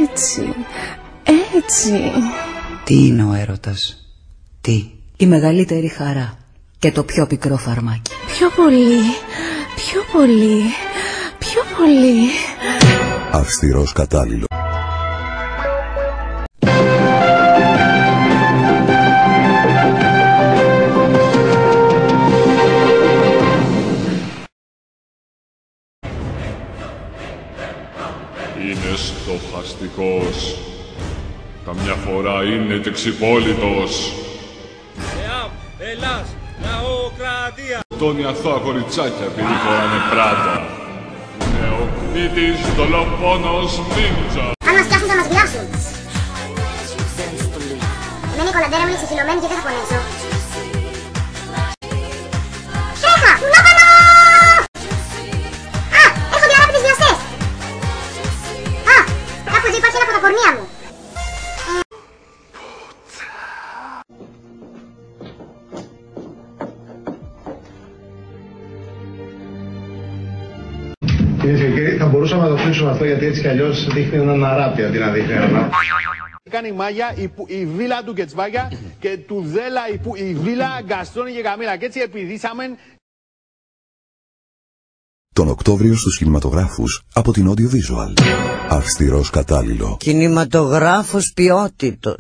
Έτσι, έτσι. Τι είναι ο έρωτας? Τι? Η μεγαλύτερη χαρά και το πιο πικρό φαρμάκι. Πιο πολύ, πιο πολύ, πιο πολύ. Αυστηρός κατάλληλο. Είναι στοχαστικός. Καμιά φορά είναι και ξυπόλυτος. ΕΑΜ, Ελλάς, λαοκρατία. Τόνι αθώα κοριτσάκια επειδή φοράνε πράτα. Είναι ο κνήτης δολοφόνος νίντζα. Αν μας πιάσουν θα μας βιάσουν. Εμένα η κολαντέρα μου είναι ξεφυλωμένη και δεν θα πονέσω. Τρέχα! Μουνόπανο! Α! Έρχονται οι αράπητες βιαστές! Α! Κάπου εδώ υπάρχει ένα από τα κορνία μου. Κυρίες και κύριοι, θα μπορούσαμε να το κλείσουμε αυτό γιατί έτσι κι αλλιώς δείχνει έναν αράπη αντί να δείχνει έναν. Κάνει μάγια η βίλα του Κετσβάγια και του Δέλα η βίλα Γκαστρόνι και Καμίλα. Και έτσι επιδίσαμε Τον Οκτώβριο στους κινηματογράφους από την Audiovisual. Αυστηρός κατάλληλο. Κινηματογράφος ποιότητος.